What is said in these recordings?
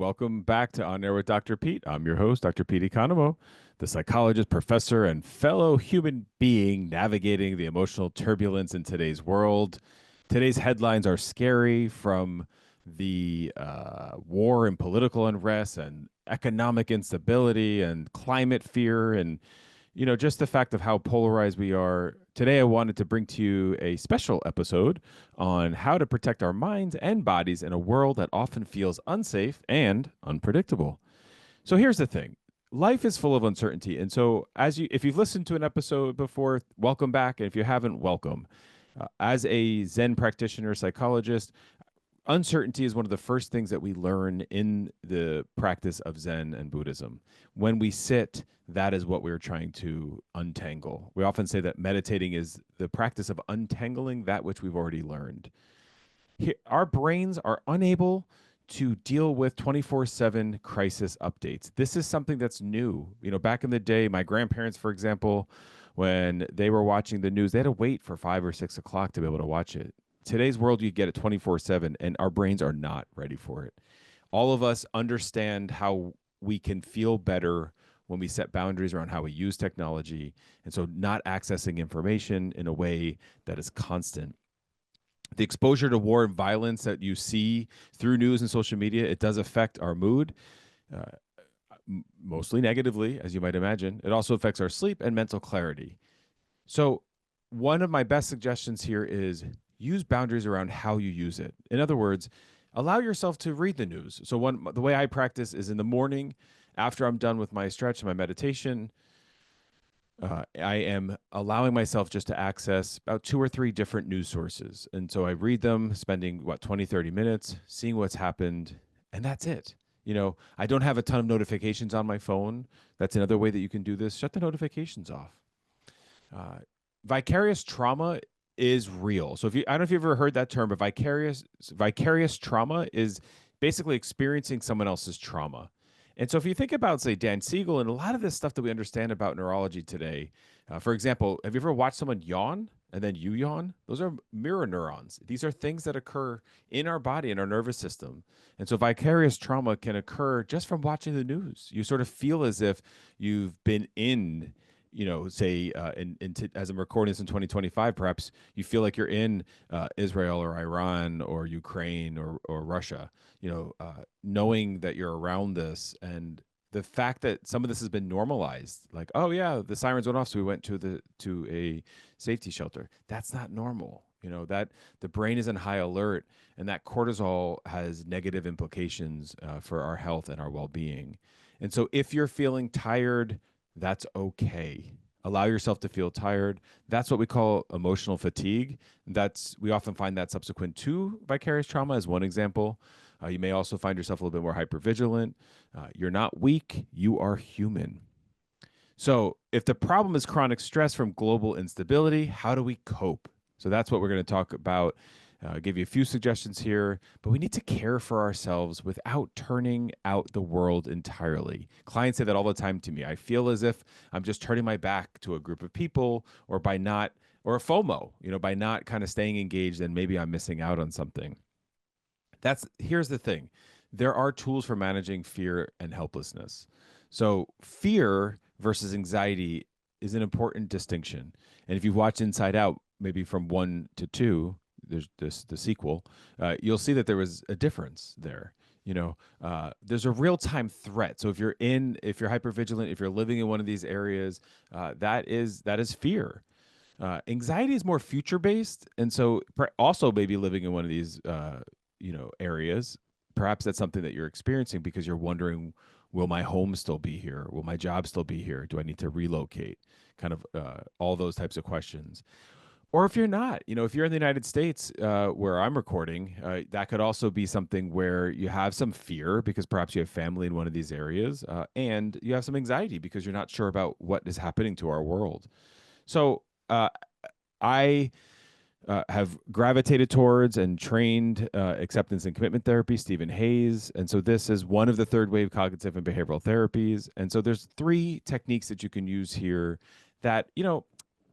welcome back to On Air with Dr. Pete. I'm your host, Dr. Pete Economo, the psychologist, professor, and fellow human being navigating the emotional turbulence in today's world. Today's headlines are scary, from the war and political unrest and economic instability and climate fear and just the fact of how polarized we are. Today, I wanted to bring to you a special episode on how to protect our minds and bodies in a world that often feels unsafe and unpredictable. So here's the thing. Life is full of uncertainty. And so if you've listened to an episode before, welcome back. And if you haven't, welcome. As a Zen practitioner, psychologist, uncertainty is one of the first things that we learn in the practice of Zen and Buddhism. When we sit, that is what we're trying to untangle. We often say that meditating is the practice of untangling that which we've already learned. Our brains are unable to deal with 24/7 crisis updates. This is something that's new. Back in the day, my grandparents, for example, when they were watching the news, they had to wait for 5 or 6 o'clock to be able to watch it. Today's world, you get it 24/7, and our brains are not ready for it. All of us understand how we can feel better when we set boundaries around how we use technology. And so, not accessing information in a way that is constant. The exposure to war and violence that you see through news and social media, it does affect our mood, uh, mostly negatively, as you might imagine. It also affects our sleep and mental clarity. So, one of my best suggestions here is use boundaries around how you use it. In other words, allow yourself to read the news. So, the way I practice is in the morning, after I'm done with my stretch and my meditation, I am allowing myself just to access about 2 or 3 different news sources. And so I read them, spending 20, 30 minutes, seeing what's happened, and that's it. I don't have a ton of notifications on my phone. That's another way that you can do this. Shut the notifications off. Uh, Vicarious trauma is real. So I don't know if you've ever heard that term, but vicarious trauma is basically experiencing someone else's trauma. And so if you think about, say, Dan Siegel and a lot of this stuff that we understand about neurology today, for example, have you ever watched someone yawn and then you yawn? Those are mirror neurons. These are things that occur in our body, in our nervous system. And so vicarious trauma can occur just from watching the news. You sort of feel as if you've been in, say, as I'm recording this in 2025, perhaps you feel like you're in Israel or Iran or Ukraine or Russia, knowing that you're around this, and the fact that some of this has been normalized, like, oh yeah, the sirens went off, so we went to a safety shelter. That's not normal. That the brain is in high alert, and that cortisol has negative implications for our health and our well-being. And so if you're feeling tired, that's okay. Allow yourself to feel tired. That's what we call emotional fatigue. We often find that subsequent to vicarious trauma as one example. You may also find yourself a little bit more hypervigilant. You're not weak, you are human. So if the problem is chronic stress from global instability, how do we cope? So that's what we're going to talk about. Give you a few suggestions here, but we need to care for ourselves without turning out the world entirely. Clients say that all the time to me. I feel as if I'm just turning my back to a group of people, or a FOMO, by not kind of staying engaged, and maybe I'm missing out on something. Here's the thing. There are tools for managing fear and helplessness. So fear versus anxiety is an important distinction. And if you've watched Inside Out, maybe from 1 to 2, there's the sequel, you'll see that there was a difference there. There's a real-time threat. So if you're hypervigilant, if you're living in one of these areas, that is fear. Anxiety is more future-based, and so also maybe living in one of these areas, perhaps that's something that you're experiencing because you're wondering, will my home still be here? Will my job still be here? Do I need to relocate? Kind of all those types of questions. Or if you're not, if you're in the United States, where I'm recording, that could also be something where you have some fear because perhaps you have family in one of these areas, and you have some anxiety because you're not sure about what is happening to our world. So I have gravitated towards and trained acceptance and commitment therapy, Stephen Hayes. And so this is one of the third wave cognitive and behavioral therapies. And so there's 3 techniques that you can use here that,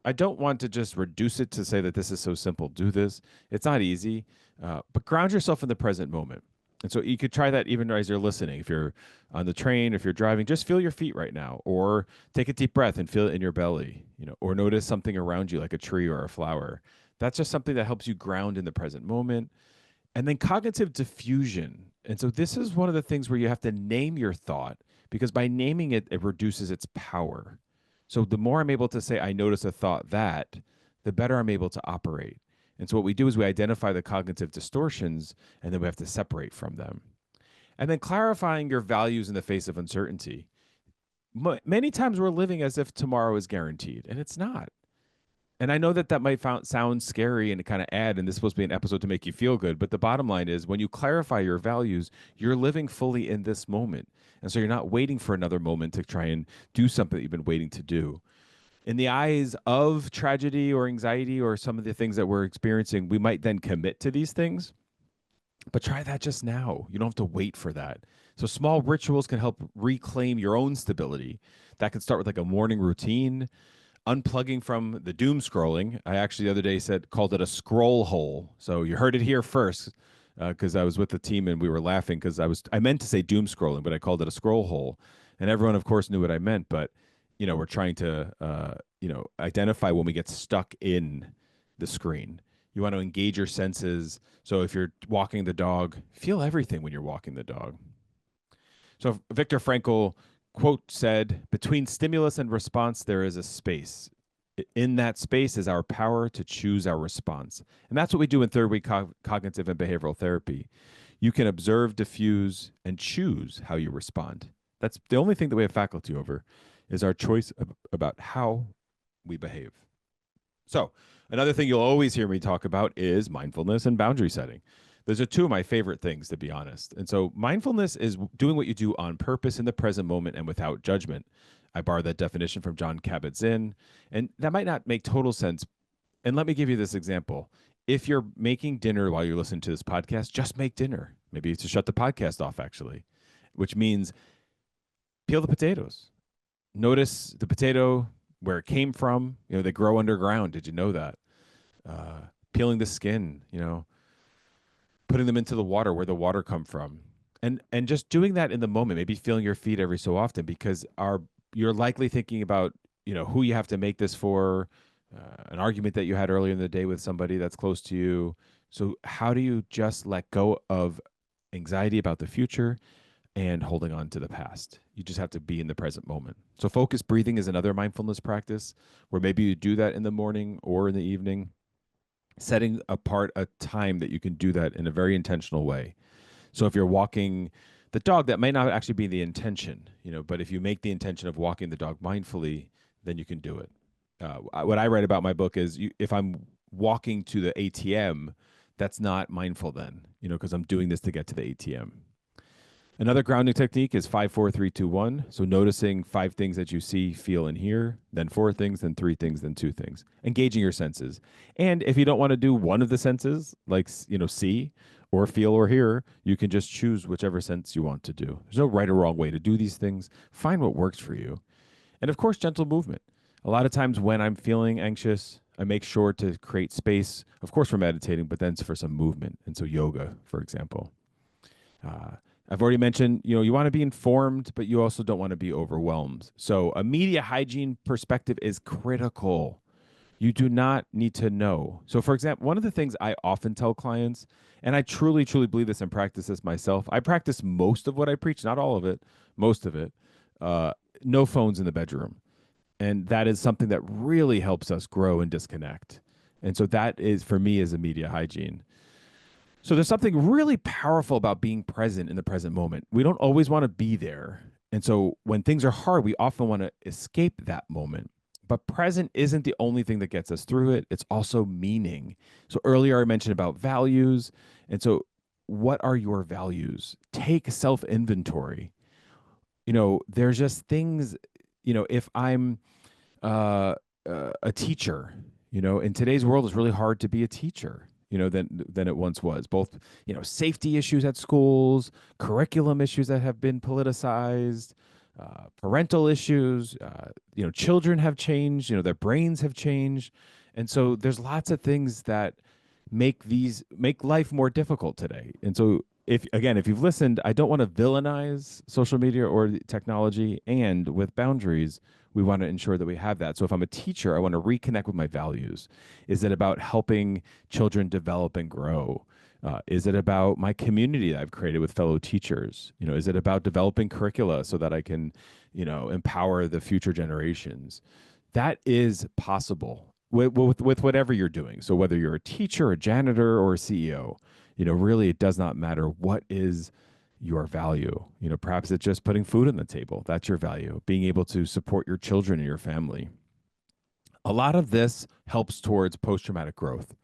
I don't want to just reduce it to say that this is so simple. Do this. It's not easy, but ground yourself in the present moment. And so you could try that even as you're listening. If you're on the train, if you're driving, just feel your feet right now, or take a deep breath and feel it in your belly, or notice something around you like a tree or a flower. That's just something that helps you ground in the present moment. And then cognitive diffusion. And so this is one of the things where you have to name your thought, because by naming it, it reduces its power. So the more I'm able to say, I notice a thought that, the better I'm able to operate. And so what we do is we identify the cognitive distortions, and then we have to separate from them. And then clarifying your values in the face of uncertainty. Many times we're living as if tomorrow is guaranteed, and it's not. And I know that that might sound scary and kind of add, and this is supposed to be an episode to make you feel good. But the bottom line is when you clarify your values, you're living fully in this moment. And so you're not waiting for another moment to try and do something that you've been waiting to do. In the eyes of tragedy or anxiety or some of the things that we're experiencing, we might then commit to these things. But try that just now. You don't have to wait for that. So small rituals can help reclaim your own stability. That can start with like a morning routine, unplugging from the doom scrolling. I actually the other day called it a scroll hole. So you heard it here first, because I was with the team and we were laughing because I meant to say doom scrolling, but I called it a scroll hole, and everyone of course knew what I meant. But we're trying to identify when we get stuck in the screen. You want to engage your senses. So if you're walking the dog, feel everything when you're walking the dog. So Viktor Frankl quote said, between stimulus and response, there is a space. In that space is our power to choose our response. And that's what we do in third week cognitive and behavioral therapy. You can observe, diffuse, and choose how you respond. That's the only thing that we have faculty over, is our choice about how we behave. So another thing you'll always hear me talk about is mindfulness and boundary setting. Those are two of my favorite things, to be honest. And so mindfulness is doing what you do on purpose in the present moment and without judgment. I borrowed that definition from John Kabat-Zinn, and that might not make total sense. And let me give you this example. If you're making dinner while you're listening to this podcast, just make dinner. Maybe to shut the podcast off, actually, which means peel the potatoes. Notice the potato, where it came from. They grow underground. Did you know that? Peeling the skin, putting them into the water, where the water come from, and just doing that in the moment. Maybe feeling your feet every so often, because you're likely thinking about who you have to make this for, an argument that you had earlier in the day with somebody that's close to you. So how do you just let go of anxiety about the future and holding on to the past? You just have to be in the present moment. So focused breathing is another mindfulness practice, where maybe you do that in the morning or in the evening, setting apart a time that you can do that in a very intentional way. So if you're walking the dog, that may not actually be the intention, but if you make the intention of walking the dog mindfully, then you can do it. What I write about my book is, if I'm walking to the ATM, that's not mindful then, because I'm doing this to get to the ATM. Another grounding technique is 5, 4, 3, 2, 1. So noticing 5 things that you see, feel, and hear, then 4 things, then 3 things, then 2 things. Engaging your senses. And if you don't want to do one of the senses, like see or feel or hear, you can just choose whichever sense you want to do. There's no right or wrong way to do these things. Find what works for you. And of course, gentle movement. A lot of times when I'm feeling anxious, I make sure to create space, of course, for meditating, but then for some movement. And so yoga, for example. I've already mentioned, you want to be informed, but you also don't want to be overwhelmed. So a media hygiene perspective is critical. You do not need to know. So for example, one of the things I often tell clients, and I truly, truly believe this and practice this myself. I practice most of what I preach, not all of it, most of it. No phones in the bedroom. And that is something that really helps us grow and disconnect. And so that is, for me, is a media hygiene. So there's something really powerful about being present in the present moment. We don't always want to be there. And so when things are hard, we often want to escape that moment. But present isn't the only thing that gets us through it. It's also meaning. So earlier I mentioned about values. And so what are your values? Take self-inventory. There's just things, if I'm a teacher, in today's world, it's really hard to be a teacher, than it once was. Both, safety issues at schools, curriculum issues that have been politicized, parental issues, children have changed, their brains have changed. And so there's lots of things that make life more difficult today. And so if you've listened, I don't want to villainize social media or the technology. And with boundaries, we want to ensure that we have that. So if I'm a teacher, I want to reconnect with my values. Is it about helping children develop and grow? Is it about my community that I've created with fellow teachers? Is it about developing curricula so that I can, empower the future generations? That is possible with whatever you're doing. So whether you're a teacher, a janitor, or a CEO, really it does not matter what is your value. Perhaps it's just putting food on the table. That's your value. Being able to support your children and your family. A lot of this helps towards post-traumatic growth.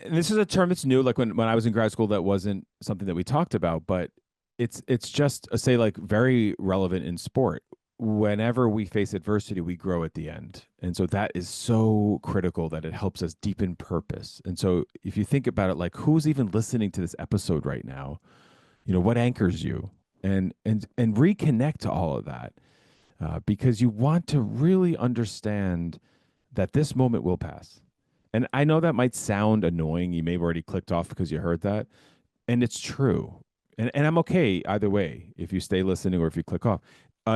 And this is a term that's new. Like when I was in grad school, that wasn't something that we talked about, but it's just say like very relevant in sport. Whenever we face adversity, we grow at the end. And so that is so critical that it helps us deepen purpose. And so if you think about it, like who's even listening to this episode right now, what anchors you, and reconnect to all of that, because you want to really understand that this moment will pass. And I know that might sound annoying. You may have already clicked off because you heard that. And it's true. And I'm okay either way, if you stay listening or if you click off.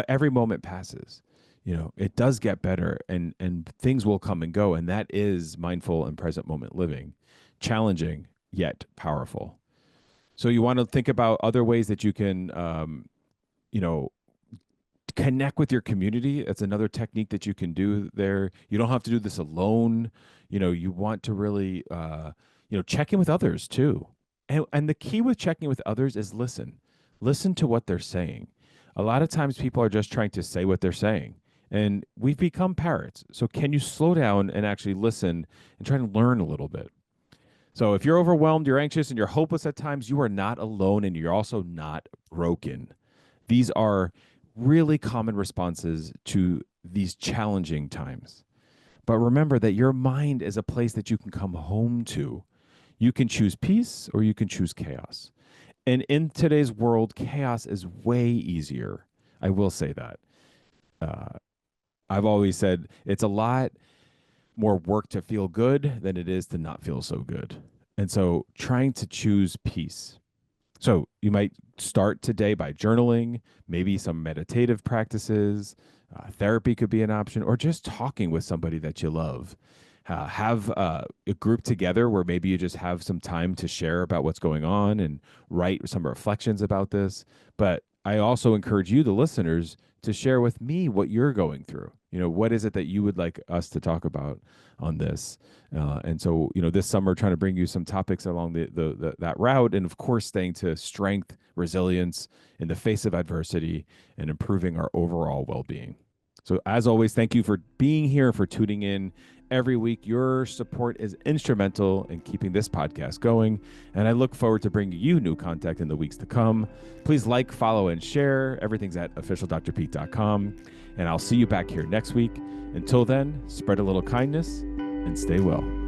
Every moment passes. It does get better, and things will come and go. And that is mindful and present moment living, challenging yet powerful. So you want to think about other ways that you can, you know, connect with your community. That's another technique that you can do there. You don't have to do this alone. You want to really, check in with others too. And the key with checking with others is listen to what they're saying. A lot of times people are just trying to say what they're saying, and we've become parrots. So can you slow down and actually listen and try to learn a little bit? So if you're overwhelmed, you're anxious, and you're hopeless at times, you are not alone, and you're also not broken. These are really common responses to these challenging times. But remember that your mind is a place that you can come home to. You can choose peace or you can choose chaos. And in today's world, chaos is way easier. I will say that. Uh, I've always said it's a lot more work to feel good than it is to not feel so good. And so trying to choose peace. So you might start today by journaling, maybe some meditative practices. Therapy could be an option, or just talking with somebody that you love. Have a group together where maybe you just have some time to share about what's going on and write some reflections about this. But I also encourage you, the listeners, to share with me what you're going through. What is it that you would like us to talk about on this? And so, this summer, trying to bring you some topics along that route, and of course, staying to strength, resilience in the face of adversity, and improving our overall well-being. So, as always, thank you for being here, for tuning in every week. Your support is instrumental in keeping this podcast going, and I look forward to bringing you new content in the weeks to come. Please like, follow, and share. Everything's at officialdrpete.com, and I'll see you back here next week. Until then, spread a little kindness and stay well.